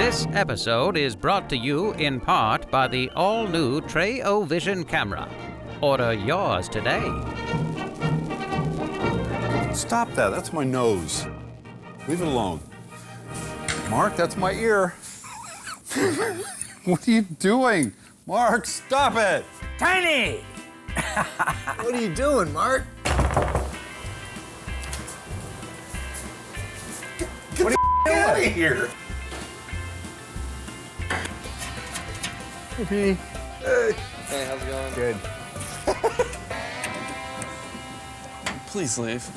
This episode is brought to you in part by the all-new Tray-O-Vision camera. Order yours today. Stop that, that's my nose. Leave it alone. Mark, that's my ear. What are you doing? Mark, stop it! Tiny! What are you doing, Mark? Get the out of here! Hey, P. Hey, how's it going? Good. Please leave.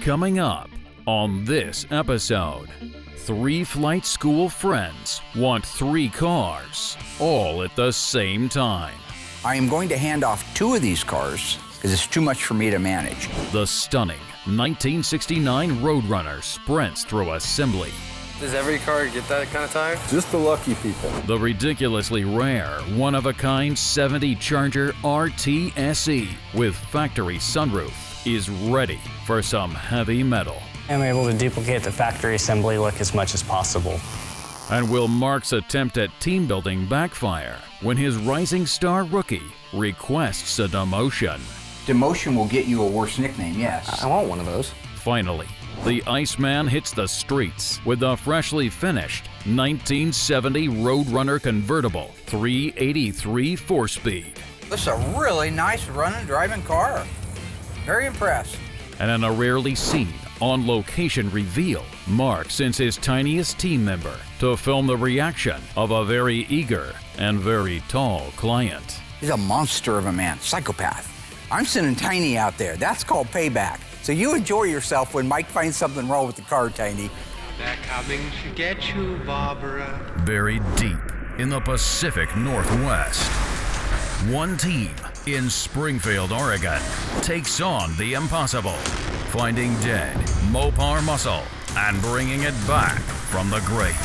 Coming up on this episode, 3 flight school friends want 3 cars, all at the same time. I am going to hand off 2 of these cars because it's too much for me to manage. The stunning 1969 Roadrunner sprints through assembly. Does every car get that kind of tire? Just the lucky people. The ridiculously rare, one-of-a-kind 70 Charger RT-SE with factory sunroof is ready for some heavy metal. I'm able to duplicate the factory assembly look as much as possible. And will Mark's attempt at team building backfire when his rising star rookie requests a demotion? Demotion will get you a worse nickname, yes. I want one of those. Finally, the Iceman hits the streets with the freshly finished 1970 Roadrunner convertible 383 4-speed. This is a really nice running, driving car. Very impressed. And in a rarely seen on-location reveal, Mark sends his tiniest team member to film the reaction of a very eager and very tall client. He's a monster of a man, psychopath. I'm sending Tiny out there. That's called payback. So you enjoy yourself when Mike finds something wrong with the car, Tiny. They're coming to get you, Barbara. Buried deep in the Pacific Northwest, one team in Springfield, Oregon, takes on the impossible, finding dead Mopar muscle and bringing it back from the grave.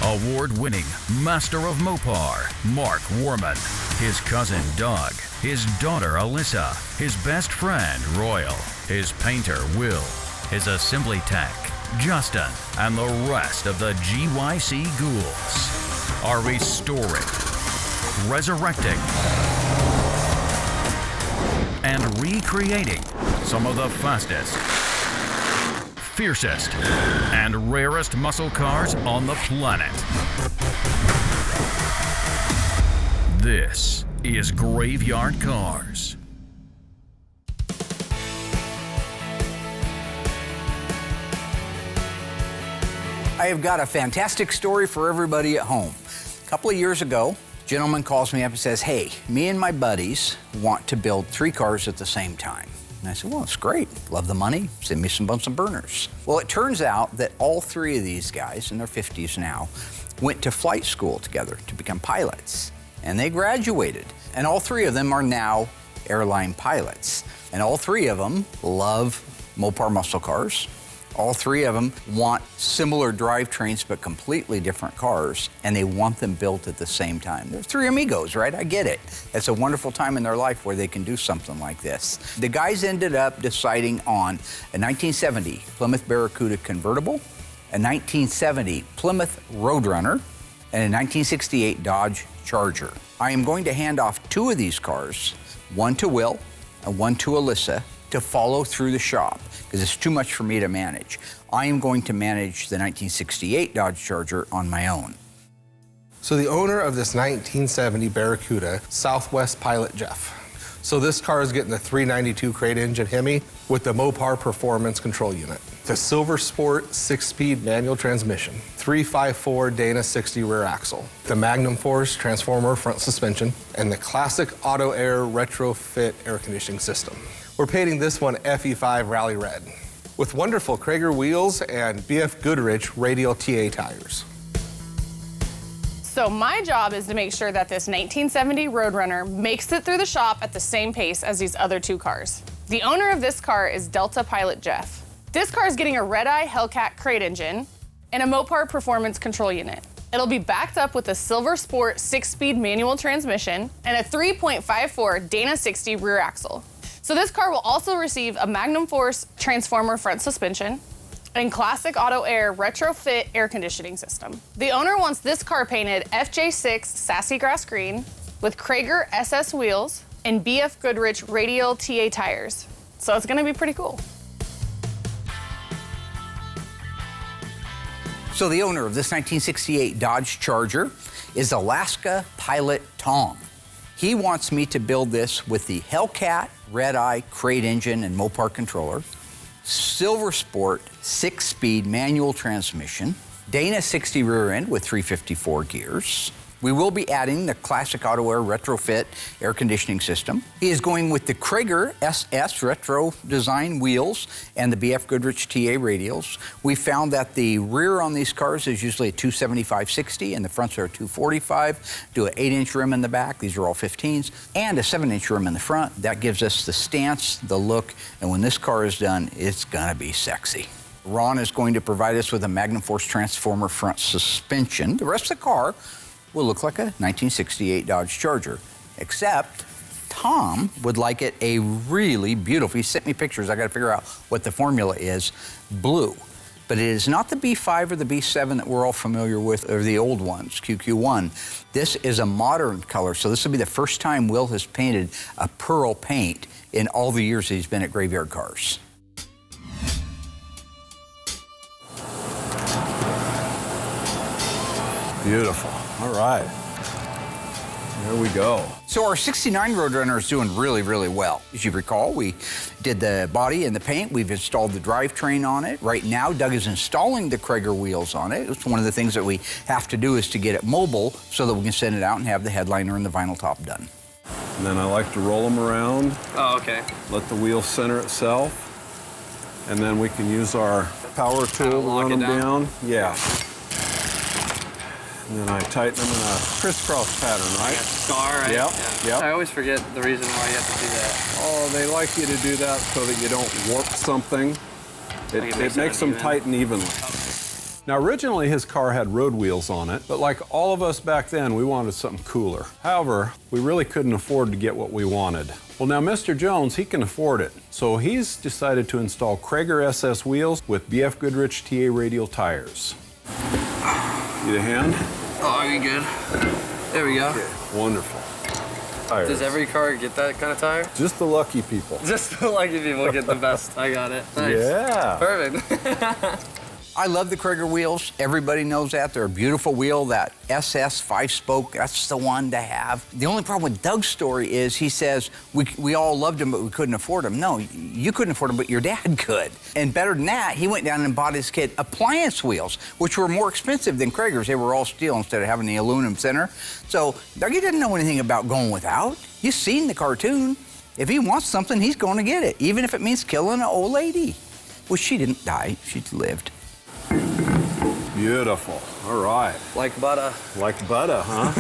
Award-winning Master of Mopar, Mark Warman, his cousin Doug, his daughter Alyssa, his best friend Royal, his painter Will, his assembly tech Justin, and the rest of the GYC ghouls are restoring, resurrecting, and recreating some of the fastest, fiercest, and rarest muscle cars on the planet. This is Graveyard Cars. I have got a fantastic story for everybody at home. A couple of years ago, a gentleman calls me up and says, hey, me and my buddies want to build 3 cars at the same time. And I said, well, it's great. Love the money. Send me some Bunsen burners. Well, it turns out that all 3 of these guys, in their 50s now, went to flight school together to become pilots. And they graduated. And all 3 of them are now airline pilots. And all 3 of them love Mopar muscle cars. All 3 of them want similar drivetrains, but completely different cars, and they want them built at the same time. They're 3 amigos, right? I get it. It's a wonderful time in their life where they can do something like this. The guys ended up deciding on a 1970 Plymouth Barracuda convertible, a 1970 Plymouth Roadrunner, and a 1968 Dodge Charger. I am going to hand off 2 of these cars, one to Will and one to Alyssa, to follow through the shop, because it's too much for me to manage. I am going to manage the 1968 Dodge Charger on my own. So the owner of this 1970 Barracuda, Southwest Pilot Jeff. So this car is getting the 392 crate engine Hemi with the Mopar Performance Control Unit. The Silver Sport 6-speed manual transmission, 354 Dana 60 rear axle, the Magnum Force transformer front suspension, and the classic Auto Air retrofit air conditioning system. We're painting this one FE5 Rally Red with wonderful Krager wheels and BF Goodrich radial TA tires. So my job is to make sure that this 1970 Roadrunner makes it through the shop at the same pace as these other 2 cars. The owner of this car is Delta Pilot Jeff. This car is getting a Red-Eye Hellcat crate engine and a Mopar Performance Control Unit. It'll be backed up with a Silver Sport 6-speed manual transmission and a 3.54 Dana 60 rear axle. So this car will also receive a Magnum Force transformer front suspension, and classic auto air retrofit air conditioning system. The owner wants this car painted FJ6 Sassy Grass Green with Krager SS wheels and BF Goodrich radial TA tires. So it's gonna be pretty cool. So the owner of this 1968 Dodge Charger is Alaska pilot Tom. He wants me to build this with the Hellcat Red Eye crate engine and Mopar controller, Silver Sport 6-speed manual transmission, Dana 60 rear end with 354 gears. We will be adding the classic auto air retrofit air conditioning system. He is going with the Krager SS retro design wheels and the BF Goodrich TA radials. We found that the rear on these cars is usually a 275/60 and the fronts are a 245. Do an 8-inch rim in the back, these are all 15s, and a 7-inch rim in the front. That gives us the stance, the look, and when this car is done, it's gonna be sexy. Ron is going to provide us with a Magnum Force transformer front suspension. The rest of the car will look like a 1968 Dodge Charger, except Tom would like it a really beautiful, he sent me pictures, I gotta figure out what the formula is, blue. But it is not the B5 or the B7 that we're all familiar with, or the old ones, QQ1. This is a modern color, so this will be the first time Will has painted a pearl paint in all the years that he's been at Graveyard Cars. Beautiful. All right. There we go. So our 69 Roadrunner is doing really, really well. As you recall, we did the body and the paint. We've installed the drivetrain on it. Right now, Doug is installing the Krager wheels on it. It's one of the things that we have to do is to get it mobile so that we can send it out and have the headliner and the vinyl top done. And then I like to roll them around. Oh, okay. Let the wheel center itself. And then we can use our power tool to run them down. Yeah. And then I tighten them in a crisscross pattern, right? Like a scar, right? Yep, yeah. yep. I always forget the reason why you have to do that. Oh, they like you to do that so that you don't warp something. It makes them tighten evenly. Now, originally his car had road wheels on it, but like all of us back then, we wanted something cooler. However, we really couldn't afford to get what we wanted. Well, now Mr. Jones, he can afford it. So he's decided to install Krager SS wheels with BF Goodrich TA radial tires. Need a hand? Oh, are you good? There we go. Okay, wonderful. Tires. Does every car get that kind of tire? Just the lucky people. Just the lucky people get the best. I got it. Nice. Yeah. Perfect. I love the Krager wheels. Everybody knows that. They're a beautiful wheel. That SS 5-spoke, that's the one to have. The only problem with Doug's story is he says, we all loved them, but we couldn't afford them. No, you couldn't afford them, but your dad could. And better than that, he went down and bought his kid appliance wheels, which were more expensive than Krager's. They were all steel instead of having the aluminum center. So Dougie didn't know anything about going without. You've seen the cartoon. If he wants something, he's going to get it, even if it means killing an old lady. Well, she didn't die, she lived. Beautiful. All right. Like butter. Like butter, huh?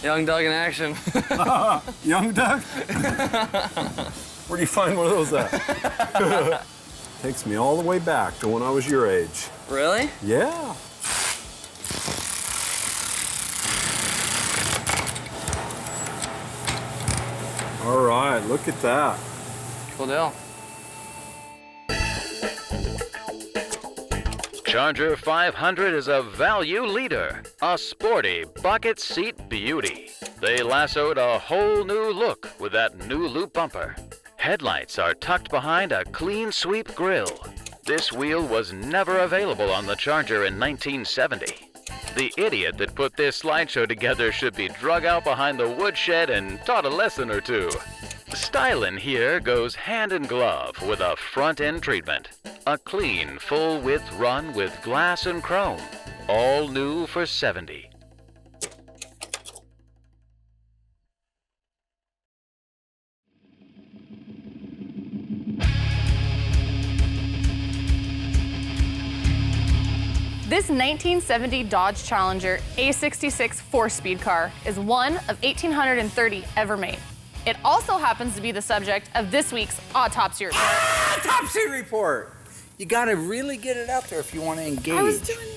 Young Doug in action. Young Doug? Where do you find one of those at? Takes me all the way back to when I was your age. Really? Yeah. All right, look at that. Cool deal. Charger 500 is a value leader, a sporty bucket seat beauty. They lassoed a whole new look with that new loop bumper. Headlights are tucked behind a clean sweep grille. This wheel was never available on the Charger in 1970. The idiot that put this slideshow together should be drug out behind the woodshed and taught a lesson or two. Stylin' here goes hand in glove with a front-end treatment. A clean, full-width run with glass and chrome. All new for 70. This 1970 Dodge Challenger A66 4-speed car is one of 1,830 ever made. It also happens to be the subject of this week's autopsy report. Autopsy report! You gotta really get it out there if you want to engage. I was doing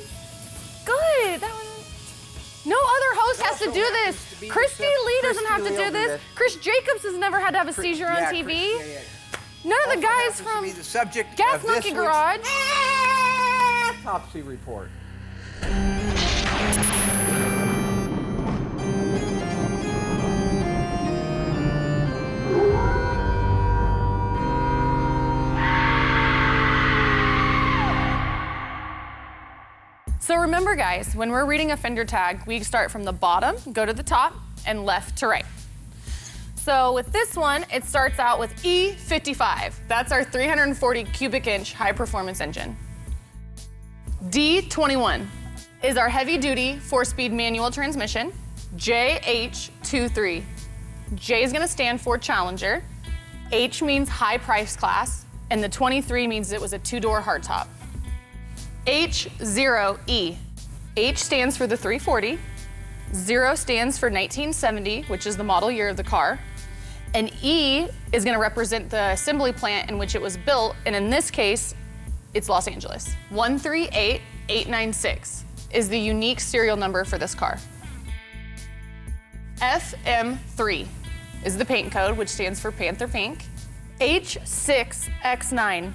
good. That one No other host has to do this. Christy Lee doesn't have to do this. Chris Jacobs has never had to have a seizure on TV. None of the guys from the subject Gas of this Monkey Garage. autopsy report. So remember, guys, when we're reading a fender tag, we start from the bottom, go to the top, and left to right. So with this one, it starts out with E55. That's our 340 cubic inch high performance engine. D21 is our heavy duty 4-speed manual transmission. JH23. J is gonna stand for Challenger. H means high price class, and the 23 means it was a 2-door hardtop. H0E. H stands for the 340. 0 stands for 1970, which is the model year of the car. And E is gonna represent the assembly plant in which it was built, and in this case, it's Los Angeles. 138896 is the unique serial number for this car. FM3 is the paint code, which stands for Panther Pink. H6X9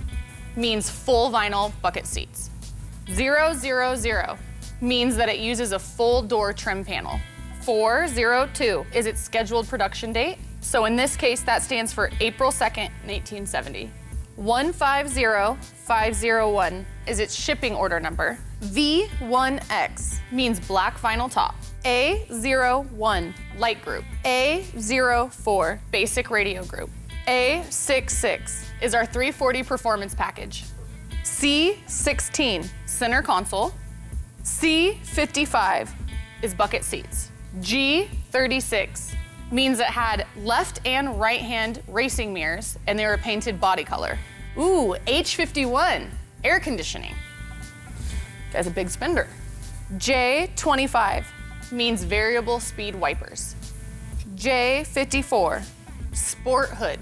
means full vinyl bucket seats. 000 means that it uses a full door trim panel. 402 is its scheduled production date. So in this case, that stands for April 2nd, 1970. 150501 is its shipping order number. V1X means black vinyl top. A01, light group. A04, basic radio group. A66 is our 340 performance package. C16, center console. C55 is bucket seats. G36 means it had left and right hand racing mirrors, and they were painted body color. Ooh, H51, air conditioning. Guy's a big spender. J25 means variable speed wipers. J54, sport hood.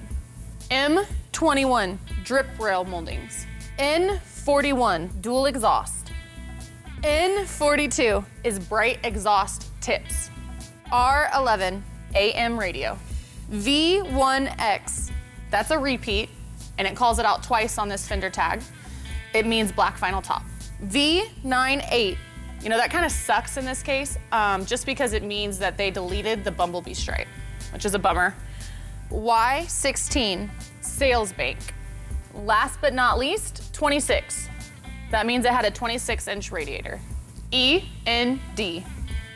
M21, drip rail moldings. N41, dual exhaust. N42 is bright exhaust tips. R11, AM radio. V1X, that's a repeat, and it calls it out twice on this fender tag. It means black vinyl top. V98, you know, that kind of sucks in this case, just because it means that they deleted the bumblebee stripe, which is a bummer. Y16, sales bank. Last but not least, 26. That means it had a 26-inch radiator. END.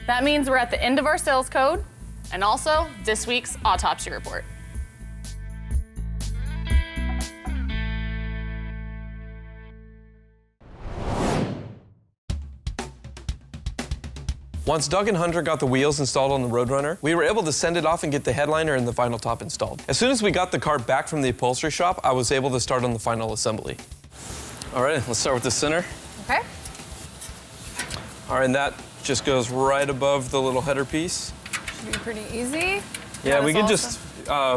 That means we're at the end of our sales code, and also this week's autopsy report. Once Doug and Hunter got the wheels installed on the Roadrunner, we were able to send it off and get the headliner and the vinyl top installed. As soon as we got the car back from the upholstery shop, I was able to start on the final assembly. All right, let's start with the center. Okay. All right, and that just goes right above the little header piece. Should be pretty easy. Yeah, we can just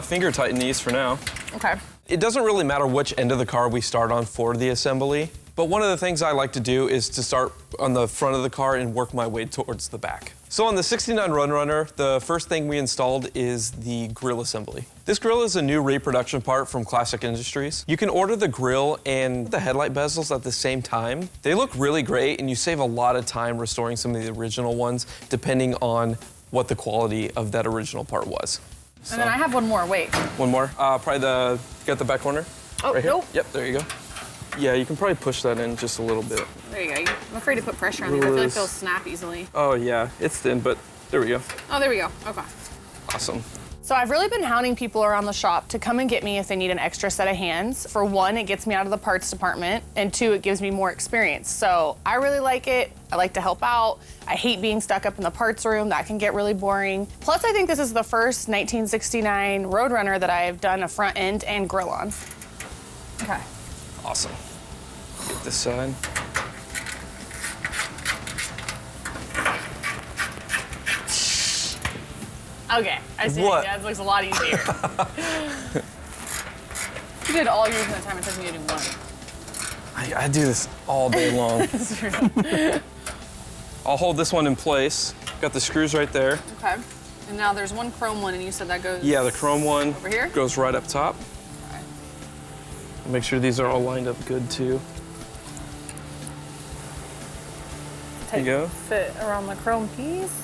finger tighten these for now. Okay. It doesn't really matter which end of the car we start on for the assembly, but one of the things I like to do is to start on the front of the car and work my way towards the back. So on the 69 Roadrunner, the first thing we installed is the grille assembly. This grille is a new reproduction part from Classic Industries. You can order the grille and the headlight bezels at the same time. They look really great, and you save a lot of time restoring some of the original ones, depending on what the quality of that original part was. So, And then I have one more, wait. one more, probably got the back corner? Oh, right here? nope. Yep, there you go. Yeah, you can probably push that in just a little bit. There you go. I'm afraid to put pressure on these. I feel like they'll snap easily. Oh yeah, it's thin, but there we go. Oh, there we go. Okay. Awesome. So I've really been hounding people around the shop to come and get me if they need an extra set of hands. For one, it gets me out of the parts department, and two, it gives me more experience. So I really like it. I like to help out. I hate being stuck up in the parts room. That can get really boring. Plus, I think this is the first 1969 Roadrunner that I've done a front end and grill on. Okay. Awesome. Get this side. Okay, I see. What? That looks a lot easier. You did all yours in the time it took me to do one. I do this all day long. That's true. I'll hold this one in place. Got the screws right there. Okay. And now there's one chrome one, and you said that goes... Yeah, the chrome one over here? Goes right up top. Okay. Make sure these are all lined up good, too. There you go. Fit around the chrome piece.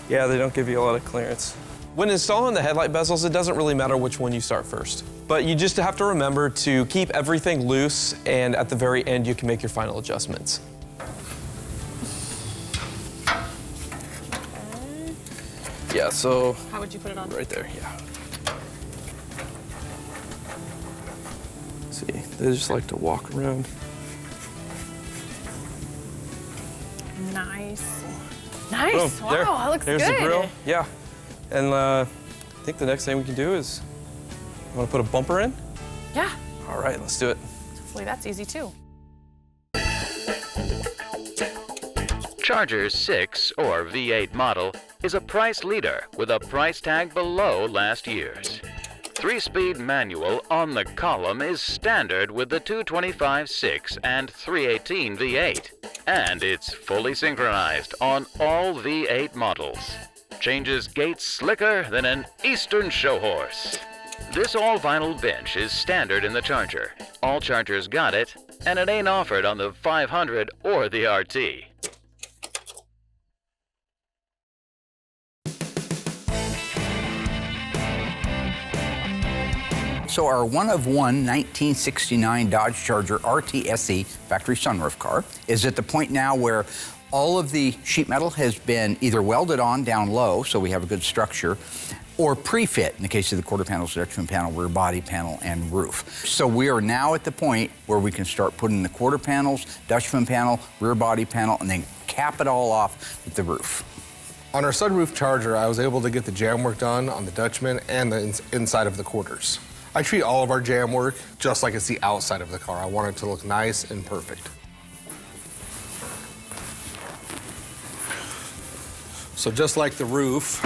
Yeah, they don't give you a lot of clearance. When installing the headlight bezels, it doesn't really matter which one you start first. But you just have to remember to keep everything loose, and at the very end, you can make your final adjustments. Yeah, so... How would you put it on? Right there, yeah. See, they just like to walk around. Nice. Nice. Boom, wow, there. that looks There's good. the grill. Yeah. And I think the next thing we can do is, you want to put a bumper in? Yeah. All right, let's do it. Hopefully that's easy too. Charger's 6 or V8 model is a price leader with a price tag below last year's. 3-speed manual on the column is standard with the 225/6 and 318 V8, and it's fully synchronized on all V8 models. Changes gait slicker than an Eastern show horse. This all-vinyl bench is standard in the Charger. All Chargers got it, and it ain't offered on the 500 or the RT. So our one-of-one 1969 Dodge Charger RT-SE factory sunroof car is at the point now where all of the sheet metal has been either welded on down low, so we have a good structure, or pre-fit in the case of the quarter panels, detriment panel, rear body panel, and roof. So we are now at the point where we can start putting the quarter panels, detriment panel, rear body panel, and then cap it all off with the roof. On our sunroof Charger, I was able to get the jam work done on the Dutchman and the inside of the quarters. I treat all of our jam work just like it's the outside of the car. I want it to look nice and perfect. So just like the roof,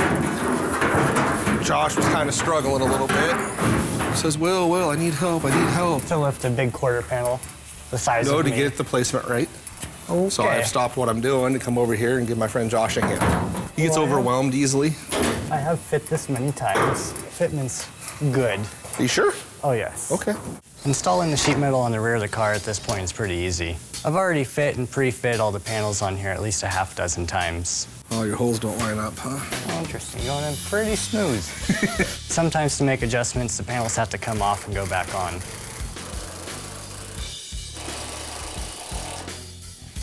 Josh was kind of struggling a little bit. He says, Will, I need help, I need help. To lift a big quarter panel the size of me. No, to get the placement right. Okay. So I've stopped what I'm doing to come over here and give my friend Josh a hand. He gets overwhelmed easily. I have fit this many times. Fitment's good. Are you sure? Oh, yes. Okay. Installing the sheet metal on the rear of the car at this point is pretty easy. I've already fit and pre-fit all the panels on here at least a half dozen times. Oh, your holes don't line up, huh? Oh, interesting. Going in pretty smooth. Sometimes to make adjustments, the panels have to come off and go back on.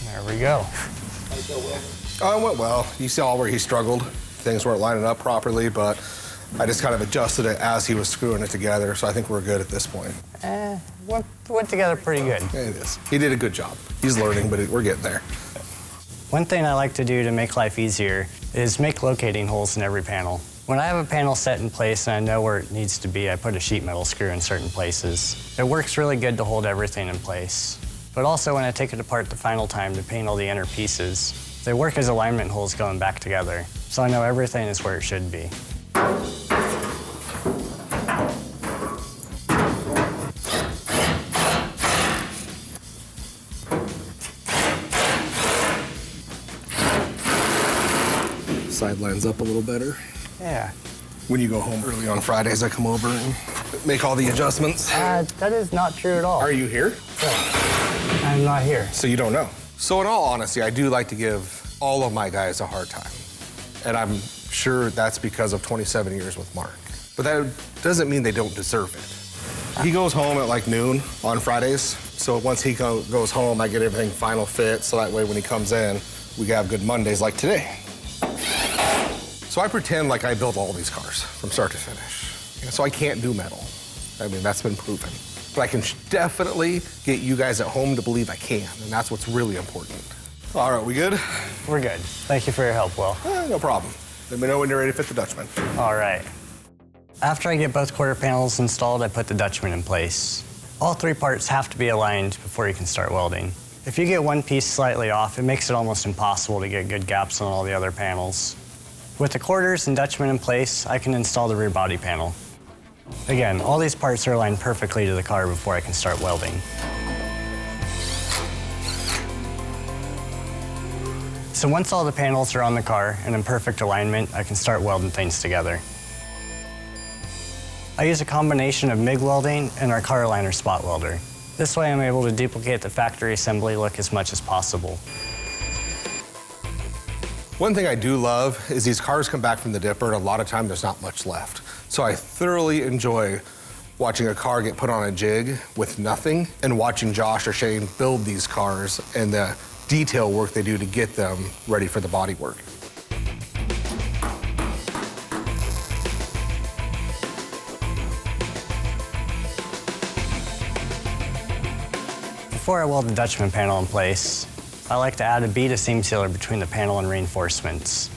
There we go. Oh, it went well. You saw where he struggled. Things weren't lining up properly, but I just kind of adjusted it as he was screwing it together, so I think we're good at this point. Went together pretty good. Yeah, it is. He did a good job. He's learning, but we're getting there. One thing I like to do to make life easier is make locating holes in every panel. When I have a panel set in place and I know where it needs to be, I put a sheet metal screw in certain places. It works really good to hold everything in place. But also when I take it apart the final time to paint all the inner pieces, they work as alignment holes going back together, so I know everything is where it should be. Side lines up a little better. Yeah. When you go home early on Fridays, I come over and make all the adjustments. That is not true at all. Are you here? Yeah. I'm not here. So you don't know. So in all honesty, I do like to give all of my guys a hard time. And I'm sure that's because of 27 years with Mark. But that doesn't mean they don't deserve it. He goes home at like noon on Fridays. So once he goes home, I get everything final fit. So that way when he comes in, we have good Mondays like today. So I pretend like I built all these cars from start to finish. So I can't do metal. I mean, that's been proven. But I can definitely get you guys at home to believe I can, and that's what's really important. All right, we good? We're good. Thank you for your help, Will. No problem. Let me know when you're ready to fit the Dutchman. All right. After I get both quarter panels installed, I put the Dutchman in place. All three parts have to be aligned before you can start welding. If you get one piece slightly off, it makes it almost impossible to get good gaps on all the other panels. With the quarters and Dutchman in place, I can install the rear body panel. Again, all these parts are aligned perfectly to the car before I can start welding. So once all the panels are on the car and in perfect alignment, I can start welding things together. I use a combination of MIG welding and our car liner spot welder. This way I'm able to duplicate the factory assembly look as much as possible. One thing I do love is these cars come back from the dipper, and a lot of time there's not much left. So I thoroughly enjoy watching a car get put on a jig with nothing and watching Josh or Shane build these cars and the detail work they do to get them ready for the body work. Before I weld the Dutchman panel in place, I like to add a bead of seam sealer between the panel and reinforcements.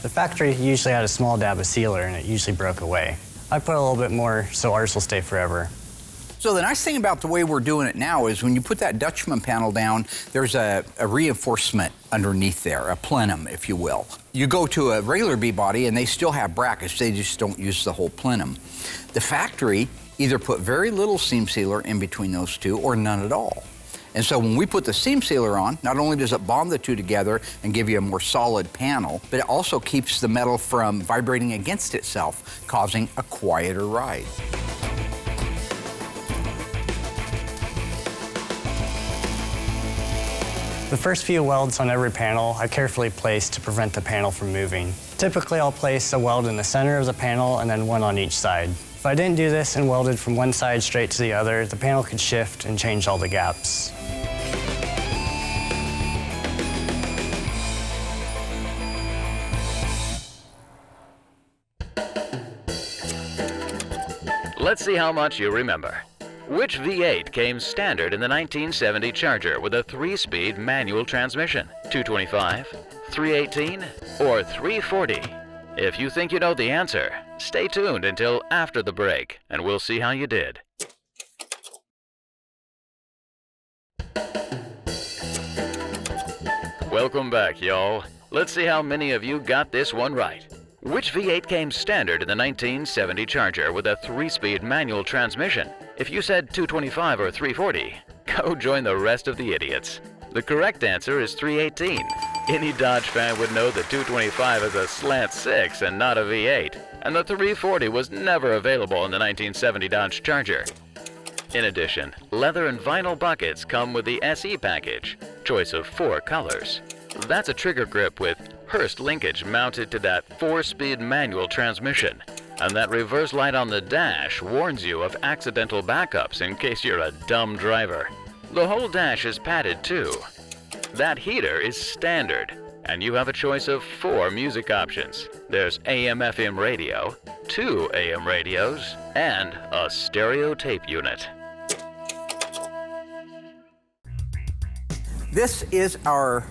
The factory usually had a small dab of sealer and it usually broke away. I put a little bit more so ours will stay forever. So the nice thing about the way we're doing it now is when you put that Dutchman panel down, there's a reinforcement underneath there, a plenum, if you will. You go to a regular B-body and they still have brackets, they just don't use the whole plenum. The factory either put very little seam sealer in between those two or none at all. And so when we put the seam sealer on, not only does it bond the two together and give you a more solid panel, but it also keeps the metal from vibrating against itself, causing a quieter ride. The first few welds on every panel I carefully place to prevent the panel from moving. Typically I'll place a weld in the center of the panel and then one on each side. If I didn't do this and welded from one side straight to the other, the panel could shift and change all the gaps. Let's see how much you remember. Which V8 came standard in the 1970 Charger with a 3-speed manual transmission? 225, 318, or 340? If you think you know the answer, stay tuned until after the break, and we'll see how you did. Welcome back, y'all. Let's see how many of you got this one right. Which V8 came standard in the 1970 Charger with a 3-speed manual transmission? If you said 225 or 340, go join the rest of the idiots. The correct answer is 318. Any Dodge fan would know the 225 is a slant 6 and not a V8, and the 340 was never available in the 1970 Dodge Charger. In addition, leather and vinyl buckets come with the SE package, choice of 4 colors. That's a trigger grip with Hurst linkage mounted to that 4-speed manual transmission, and that reverse light on the dash warns you of accidental backups in case you're a dumb driver. The whole dash is padded too. That heater is standard, and you have a choice of 4 music options. There's AM/FM radio, 2 AM radios, and a stereo tape unit. This is our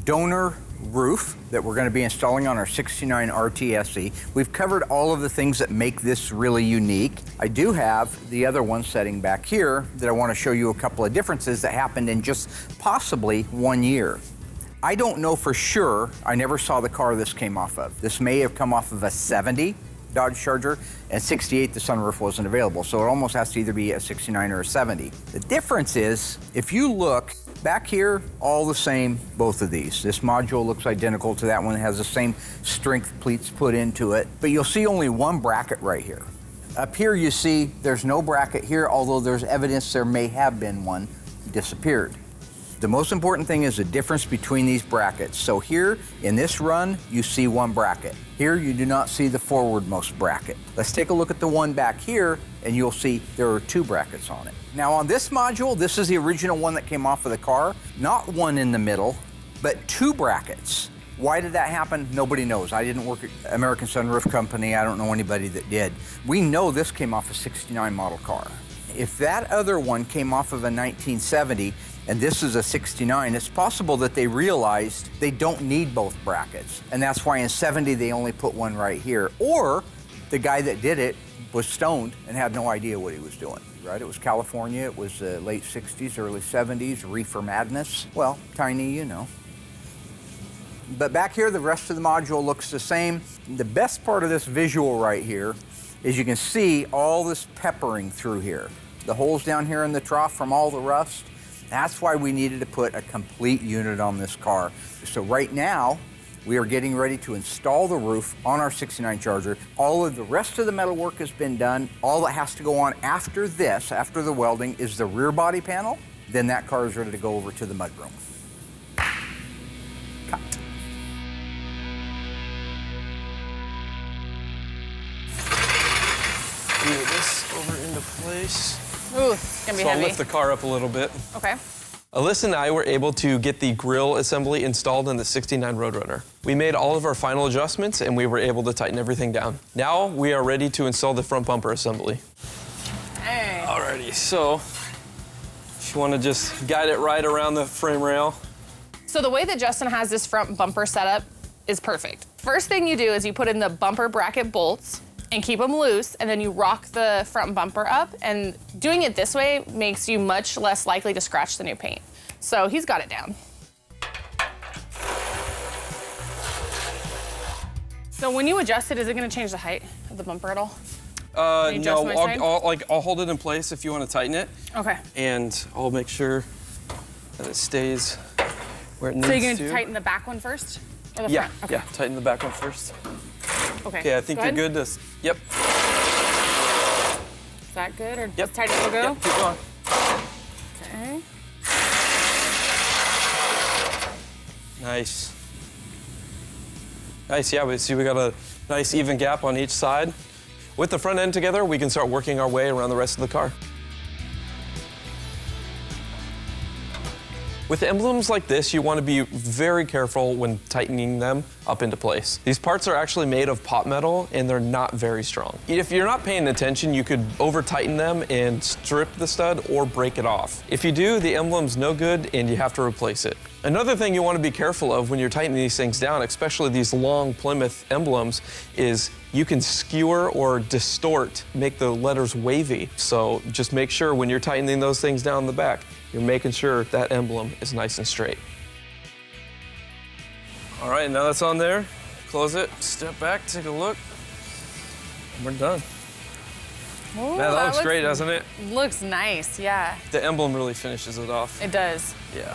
donor roof that we're going to be installing on our 69 RTSE. We've covered all of the things that make this really unique. I do have the other one setting back here that I want to show you a couple of differences that happened in just possibly 1 year. I don't know for sure. I never saw the car this came off of. This may have come off of a 70 Dodge Charger, and 68 the sunroof wasn't available, so it almost has to either be a 69 or a 70. The difference is, if you look back here, all the same, both of these. This module looks identical to that one. It has the same strength pleats put into it, but you'll see only one bracket right here. Up here you see there's no bracket here, although there's evidence there may have been one, disappeared. The most important thing is the difference between these brackets. So here, in this run, you see one bracket. Here, you do not see the forwardmost bracket. Let's take a look at the one back here, and you'll see there are 2 brackets on it. Now on this module, this is the original one that came off of the car. Not one in the middle, but 2 brackets. Why did that happen? Nobody knows. I didn't work at American Sunroof Company. I don't know anybody that did. We know this came off a 69 model car. If that other one came off of a 1970, and this is a 69, it's possible that they realized they don't need both brackets. And that's why in 70, they only put one right here. Or the guy that did it was stoned and had no idea what he was doing, right? It was California, it was the late 60s, early 70s, reefer madness. Well, tiny, you know. But back here, the rest of the module looks the same. The best part of this visual right here is you can see all this peppering through here. The holes down here in the trough from all the rust. That's why we needed to put a complete unit on this car. So right now, we are getting ready to install the roof on our 69 Charger. All of the rest of the metal work has been done. All that has to go on after this, after the welding, is the rear body panel. Then that car is ready to go over to the mudroom. Cut. Move this over into place. Ooh, it's gonna be So heavy. I'll lift the car up a little bit. Okay. Alyssa and I were able to get the grille assembly installed in the 69 Roadrunner. We made all of our final adjustments and we were able to tighten everything down. Now we are ready to install the front bumper assembly. Hey. Alrighty, so if you want to just guide it right around the frame rail. So the way that Justin has this front bumper set up is perfect. First thing you do is you put in the bumper bracket bolts and keep them loose, and then you rock the front bumper up, and doing it this way makes you much less likely to scratch the new paint. So he's got it down. So when you adjust it, is it gonna change the height of the bumper at all? Can you adjust No, my side? I'll hold it in place if you want to tighten it. Okay. And I'll make sure that it stays where it needs So to. you're gonna tighten the back one first? Or the Yeah, front? Okay. yeah, tighten the back one first. Okay. Okay, I think Go you're ahead. good to, yep. Is that good, or Yep. just tighten it will go? Yep, keep going. Okay. Nice. Nice, yeah, we see we got a nice even gap on each side. With the front end together, we can start working our way around the rest of the car. With emblems like this, you want to be very careful when tightening them up into place. These parts are actually made of pot metal and they're not very strong. If you're not paying attention, you could over tighten them and strip the stud or break it off. If you do, the emblem's no good and you have to replace it. Another thing you want to be careful of when you're tightening these things down, especially these long Plymouth emblems, is you can skewer or distort, make the letters wavy. So just make sure when you're tightening those things down in the back, you're making sure that emblem is nice and straight. All right, now that's on there. Close it, step back, take a look. We're done. Ooh, Man, that looks great, doesn't it? Looks nice, yeah. The emblem really finishes it off. It does. Yeah.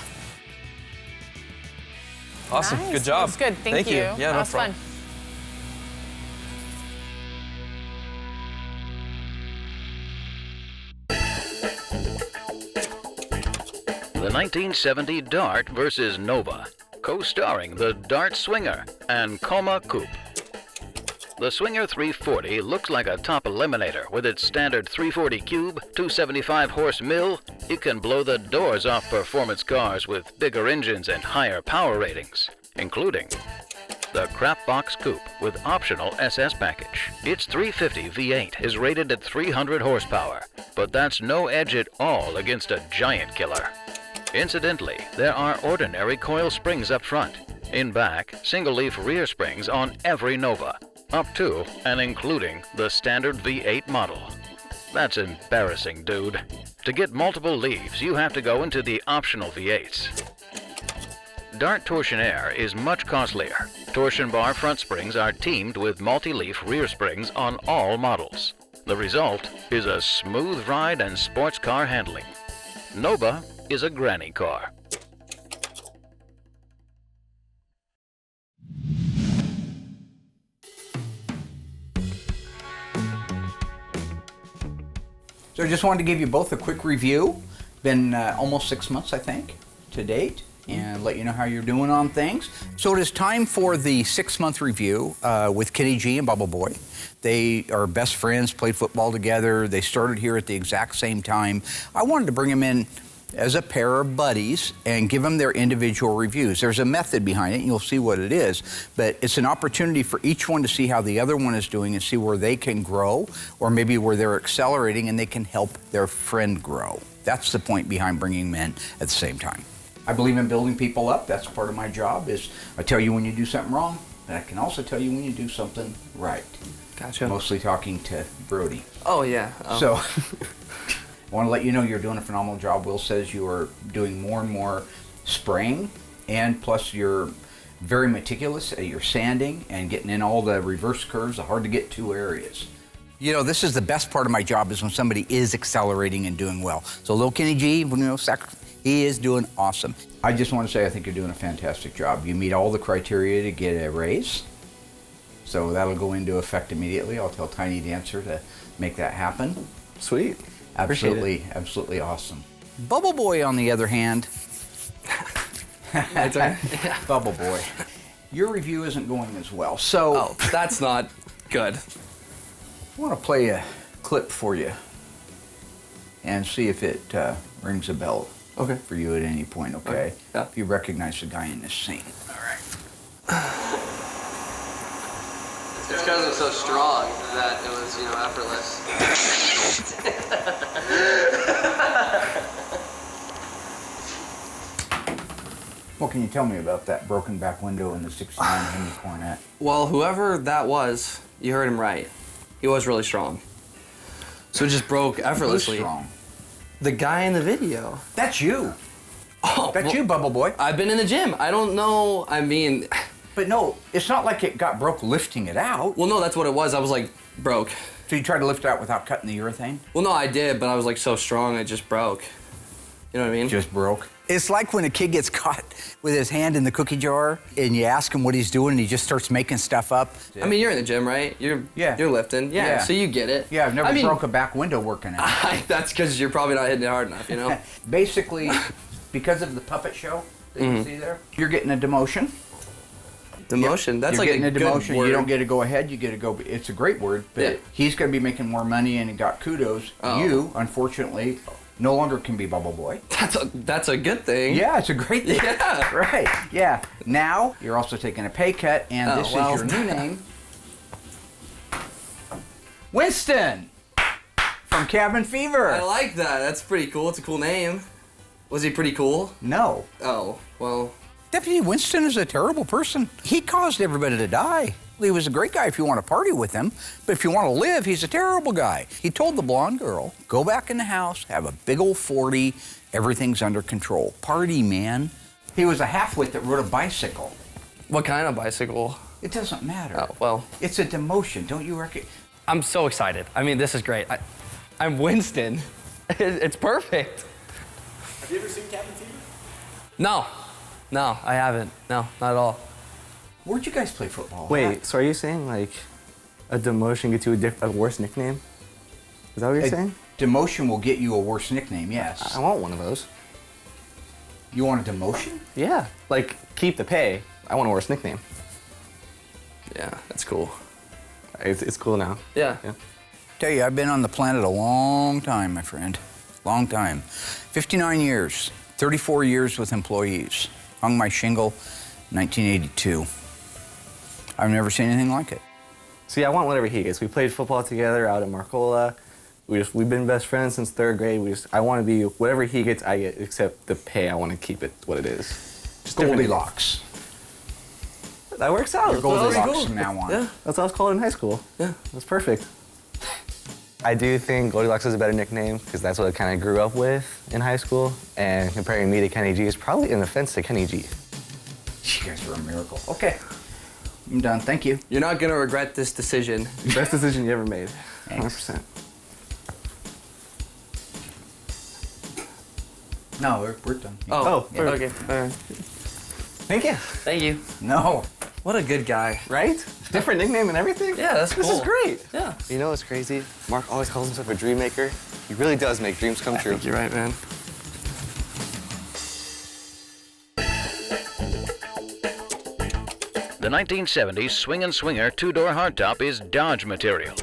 Awesome, Nice. good job. That's good, thank you. Yeah, That no was problem. fun. The 1970 Dart versus Nova, co-starring the Dart Swinger and Coma Coupe. The Swinger 340 looks like a top eliminator with its standard 340 cube, 275 horse mill. It can blow the doors off performance cars with bigger engines and higher power ratings, including the Crapbox Coupe with optional SS package. Its 350 V8 is rated at 300 horsepower, but that's no edge at all against a giant killer. Incidentally, there are ordinary coil springs up front. In back, single-leaf rear springs on every Nova, up to and including the standard V8 model. That's embarrassing, dude. To get multiple leaves, you have to go into the optional V8s. Dart Torsionaire is much costlier. Torsion bar front springs are teamed with multi-leaf rear springs on all models. The result is a smooth ride and sports car handling. Nova is a granny car. So I just wanted to give you both a quick review. Been almost 6 months, I think, to date, and let you know how you're doing on things. So it is time for the 6-month review with Kenny G and Bubble Boy. They are best friends, played football together. They started here at the exact same time. I wanted to bring them in as a pair of buddies and give them their individual reviews. There's a method behind it, and you'll see what it is, but it's an opportunity for each one to see how the other one is doing and see where they can grow, or maybe where they're accelerating and they can help their friend grow. That's the point behind bringing them in at the same time. I believe in building people up. That's part of my job. Is I tell you when you do something wrong, and I can also tell you when you do something right. Gotcha. Mostly talking to Brody. Oh, yeah. So I want to let you know you're doing a phenomenal job. Will says you are doing more and more spraying, and plus you're very meticulous at your sanding and getting in all the reverse curves, the hard to get to areas. You know, this is the best part of my job, is when somebody is accelerating and doing well. So little Kenny G, you know, He is doing awesome. I just want to say I think you're doing a fantastic job. You meet all the criteria to get a raise. So that'll go into effect immediately. I'll tell Tiny Dancer to make that happen. Sweet. Absolutely, absolutely awesome. Bubble Boy, on the other hand. My turn? Bubble Boy. Your review isn't going as well. So Oh, that's not good. I want to play a clip for you and see if it rings a bell for you at any point, okay? Yeah. If you recognize the guy in this scene. All right. It's because I'm so strong that it was, effortless. What can you tell me about that broken back window in the 69 Hemi Cornet? Well, whoever that was, you heard him right. He was really strong. So it just broke effortlessly. Who's strong? The guy in the video. That's you. Oh, That's you, Bubble Boy. I've been in the gym. I don't know. I mean, But no, it's not like it got broke lifting it out. well, no, that's what it was. I was like broke. So you tried to lift it out without cutting the urethane? Well, no, I did, but I was like so strong, it just broke. You know what I mean? Just broke. It's like when a kid gets caught with his hand in the cookie jar and you ask him what he's doing and he just starts making stuff up. I mean, you're in the gym, right? You're lifting. Yeah, so you get it. Yeah, I've never broke a back window working out. That's because you're probably not hitting it hard enough, you know? Basically, because of the puppet show that you see there, you're getting a demotion. Demotion? That's you're like getting a a good demotion. word. You don't get to go ahead, you get to go. It's a great word, but he's going to be making more money and he got kudos. Oh. You, unfortunately, no longer can be Bubble Boy. That's a good thing. Yeah, it's a great thing. Yeah. Right. Yeah. Now you're also taking a pay cut, and this is your new name, Winston from Cabin Fever. I like that. That's pretty cool. It's a cool name. Was he pretty cool? No. Oh, well. Deputy Winston is a terrible person. He caused everybody to die. He was a great guy if you want to party with him, but if you want to live, he's a terrible guy. He told the blonde girl, go back in the house, have a big old 40, everything's under control. Party, man. He was a half-wit that rode a bicycle. What kind of bicycle? It doesn't matter. Oh, well. It's a demotion, don't you reckon? I'm so excited. I mean, this is great. I'm Winston. It's perfect. Have you ever seen Cabin Fever? No. No, I haven't. No, not at all. Where'd you guys play football? Wait, so are you saying like a demotion gets you a worse nickname? Is that what you're saying? Demotion will get you a worse nickname, yes. I want one of those. You want a demotion? Yeah, like keep the pay. I want a worse nickname. Yeah, that's cool. It's cool now. Yeah. Tell you, I've been on the planet a long time, my friend. Long time. 59 years, 34 years with employees. Hung my shingle 1982. I've never seen anything like it. See, I want whatever he gets. We played football together out in Marcola. We've been best friends since 3rd grade. I want to be whatever he gets, I get, except the pay. I want to keep it what it is. Just Goldilocks. That works out. You're Goldilocks from now on. Yeah, that's what I was called in high school. Yeah, that's perfect. I do think Goldilocks is a better nickname because that's what I kind of grew up with in high school. And comparing me to Kenny G is probably an offense to Kenny G. You guys are a miracle. Okay, I'm done. Thank you. You're not gonna regret this decision. Best decision you ever made. Thanks. 100%. No, we're done. Oh, yeah. Okay. All right. Thank you. Thank you. No. What a good guy. Right? Different nickname and everything? Yeah, that's cool. This is great. Yeah. You know what's crazy? Mark always calls himself a dream maker. He really does make dreams come true. You're right, man. The 1970s Swing and Swinger two-door hardtop is Dodge material.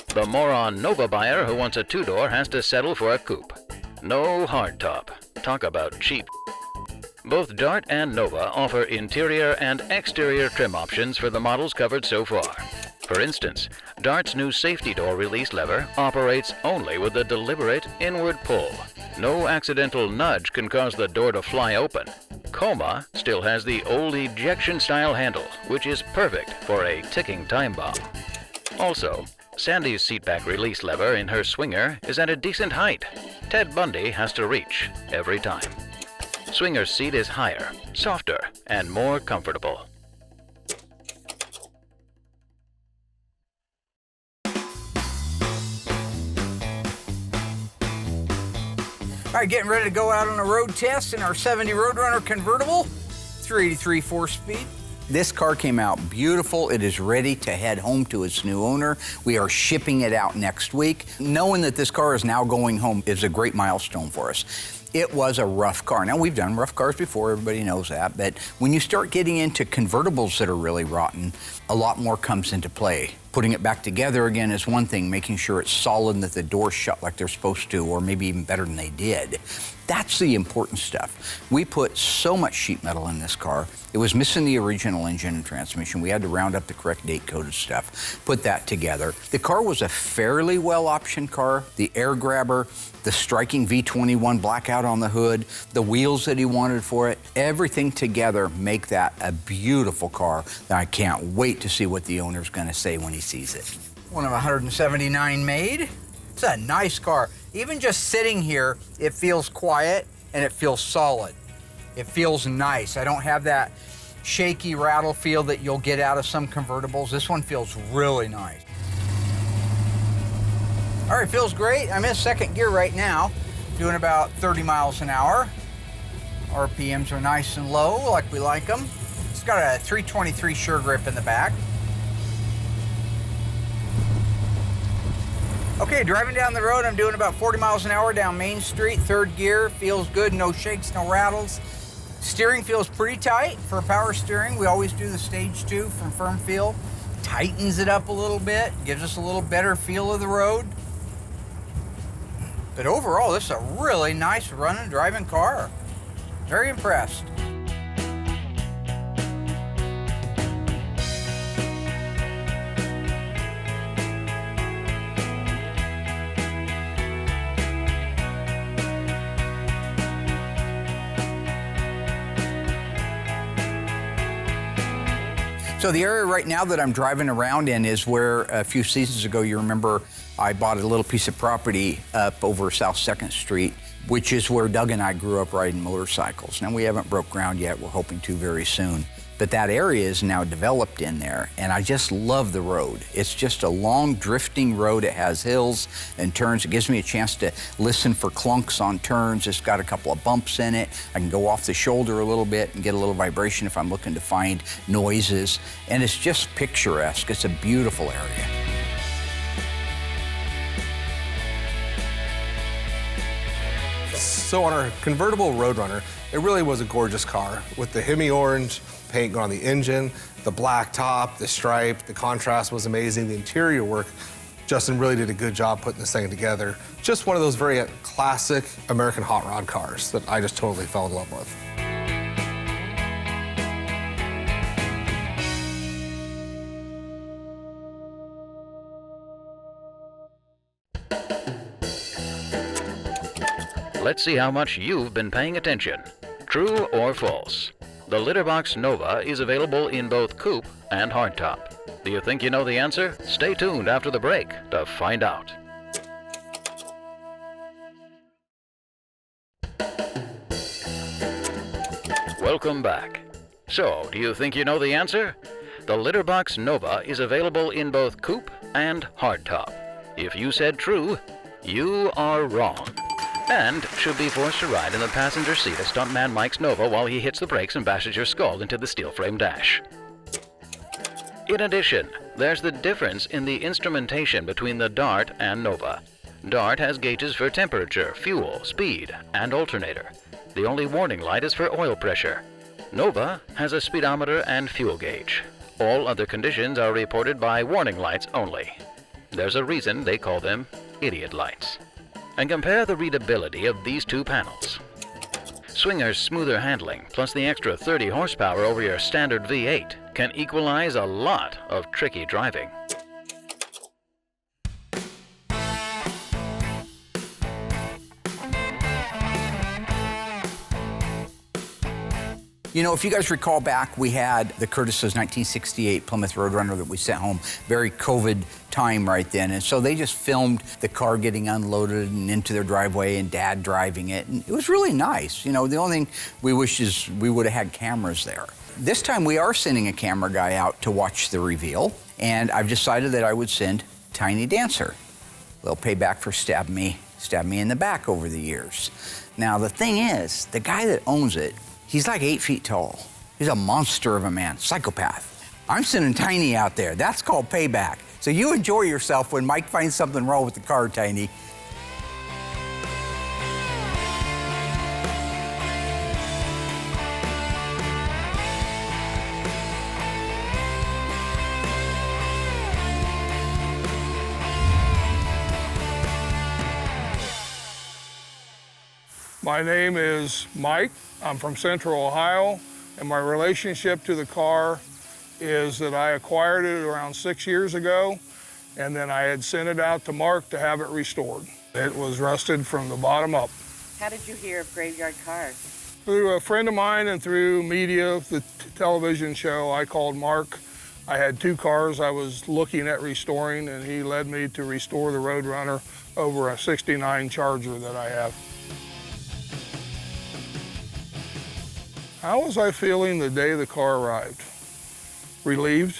The moron Nova buyer who wants a two-door has to settle for a coupe. No hardtop. Talk about cheap. Both Dart and Nova offer interior and exterior trim options for the models covered so far. For instance, Dart's new safety door release lever operates only with a deliberate inward pull. No accidental nudge can cause the door to fly open. Coma still has the old ejection-style handle, which is perfect for a ticking time bomb. Also, Sandy's seatback release lever in her Swinger is at a decent height. Ted Bundy has to reach every time. Swinger's seat is higher, softer, and more comfortable. All right, getting ready to go out on a road test in our 70 Roadrunner convertible, 383 4-speed. This car came out beautiful. It is ready to head home to its new owner. We are shipping it out next week. Knowing that this car is now going home is a great milestone for us. It was a rough car. Now, we've done rough cars before, everybody knows that, but when you start getting into convertibles that are really rotten, a lot more comes into play. Putting it back together again is one thing, making sure it's solid and that the doors shut like they're supposed to, or maybe even better than they did. That's the important stuff. We put so much sheet metal in this car. It was missing the original engine and transmission. We had to round up the correct date-coded stuff, put that together. The car was a fairly well-optioned car. The air grabber, the striking V21 blackout on the hood, the wheels that he wanted for it, everything together make that a beautiful car that I can't wait to see what the owner's gonna say when he sees it. One of 179 made. It's a nice car. Even just sitting here, it feels quiet and it feels solid. It feels nice. I don't have that shaky rattle feel that you'll get out of some convertibles. This one feels really nice. All right, feels great. I'm in second gear right now, doing about 30 miles an hour. RPMs are nice and low, like we like them. It's got a 323 sure grip in the back. Okay, driving down the road, I'm doing about 40 miles an hour down Main Street, third gear, feels good, no shakes, no rattles. Steering feels pretty tight for power steering. We always do the stage 2 from Firm Feel. Tightens it up a little bit, gives us a little better feel of the road. But overall, this is a really nice running, driving car. Very impressed. So the area right now that I'm driving around in is where a few seasons ago, you remember, I bought a little piece of property up over South 2nd Street, which is where Doug and I grew up riding motorcycles. Now, we haven't broke ground yet. We're hoping to very soon. But that area is now developed in there, and I just love the road. It's just a long, drifting road. It has hills and turns. It gives me a chance to listen for clunks on turns. It's got a couple of bumps in it. I can go off the shoulder a little bit and get a little vibration if I'm looking to find noises. And it's just picturesque. It's a beautiful area. So on our convertible Roadrunner, it really was a gorgeous car with the Hemi orange paint going on the engine, the black top, the stripe, the contrast was amazing, the interior work. Justin really did a good job putting this thing together. Just one of those very classic American hot rod cars that I just totally fell in love with. Let's see how much you've been paying attention. True or false? The Litterbox Nova is available in both coupe and hardtop. Do you think you know the answer? Stay tuned after the break to find out. Welcome back. So, do you think you know the answer? The Litterbox Nova is available in both coupe and hardtop. If you said true, you are wrong. And should be forced to ride in the passenger seat of stuntman Mike's Nova while he hits the brakes and bashes your skull into the steel frame dash. In addition, there's the difference in the instrumentation between the Dart and Nova. Dart has gauges for temperature, fuel, speed, and alternator. The only warning light is for oil pressure. Nova has a speedometer and fuel gauge. All other conditions are reported by warning lights only. There's a reason they call them idiot lights. And compare the readability of these two panels. Swinger's smoother handling, plus the extra 30 horsepower over your standard V8, can equalize a lot of tricky driving. You know, if you guys recall back, we had the Curtis's 1968 Plymouth Roadrunner that we sent home, very COVID time right then. And so they just filmed the car getting unloaded and into their driveway and Dad driving it. And it was really nice. You know, the only thing we wish is we would have had cameras there. This time we are sending a camera guy out to watch the reveal. And I've decided that I would send Tiny Dancer. They'll pay back for stabbing me stabbed me in the back over the years. Now, the thing is, the guy that owns it, he's like 8 feet tall. He's a monster of a man, psychopath. I'm sending Tiny out there. That's called payback. So you enjoy yourself when Mike finds something wrong with the car, Tiny. My name is Mike. I'm from Central Ohio, and my relationship to the car is that I acquired it around 6 years ago, and then I had sent it out to Mark to have it restored. It was rusted from the bottom up. How did you hear of Graveyard Carz? Through a friend of mine and through media, the television show, I called Mark. I had 2 cars I was looking at restoring, and he led me to restore the Roadrunner over a '69 Charger that I have. How was I feeling the day the car arrived? Relieved.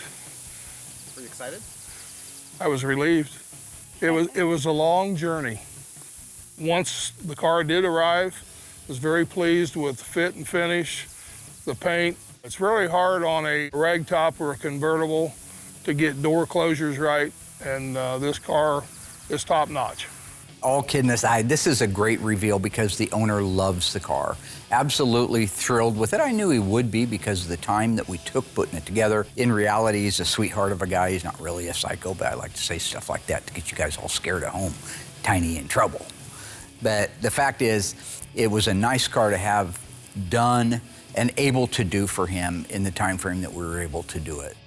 Were you excited? I was relieved. It was a long journey. Once the car did arrive, I was very pleased with the fit and finish, the paint. It's really hard on a ragtop or a convertible to get door closures right, and this car is top notch. All kidding aside, this is a great reveal because the owner loves the car. Absolutely thrilled with it. I knew he would be because of the time that we took putting it together. In reality, he's a sweetheart of a guy. He's not really a psycho, but I like to say stuff like that to get you guys all scared at home. Tiny in trouble. But the fact is, it was a nice car to have done and able to do for him in the time frame that we were able to do it.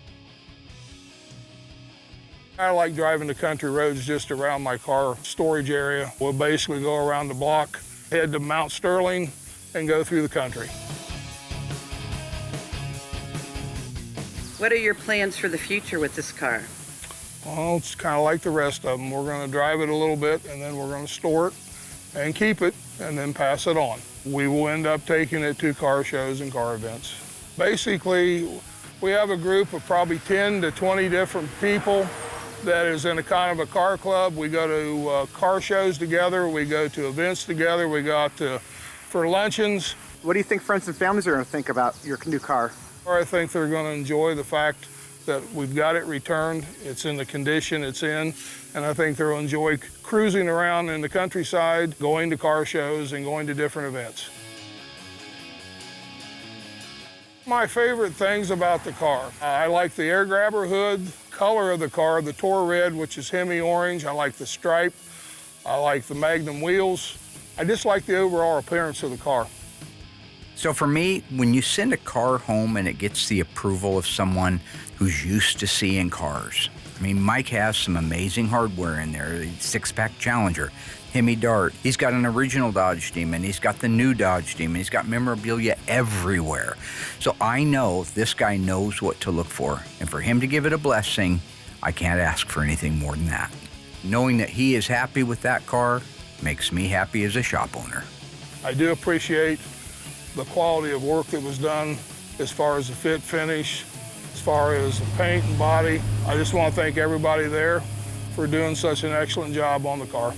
I like driving the country roads just around my car storage area. We'll basically go around the block, head to Mount Sterling, and go through the country. What are your plans for the future with this car? Well, it's kind of like the rest of them. We're going to drive it a little bit, and then we're going to store it and keep it, and then pass it on. We will end up taking it to car shows and car events. Basically, we have a group of probably 10 to 20 different people that is in a kind of a car club. We go to car shows together, we go to events together, we go out for luncheons. What do you think friends and families are going to think about your new car? I think they're going to enjoy the fact that we've got it returned, it's in the condition it's in, and I think they'll enjoy cruising around in the countryside, going to car shows and going to different events. My favorite things about the car, I like the air grabber hood, color of the car, the Tour Red, which is Hemi orange. I like the stripe. I like the Magnum wheels. I just like the overall appearance of the car. So for me, when you send a car home and it gets the approval of someone who's used to seeing cars, I mean, Mike has some amazing hardware in there, the 6-pack Challenger, Hemi Dart. He's got an original Dodge Demon. He's got the new Dodge Demon. He's got memorabilia everywhere. So I know this guy knows what to look for. And for him to give it a blessing, I can't ask for anything more than that. Knowing that he is happy with that car makes me happy as a shop owner. I do appreciate the quality of work that was done as far as the fit finish, as far as the paint and body. I just want to thank everybody there for doing such an excellent job on the car.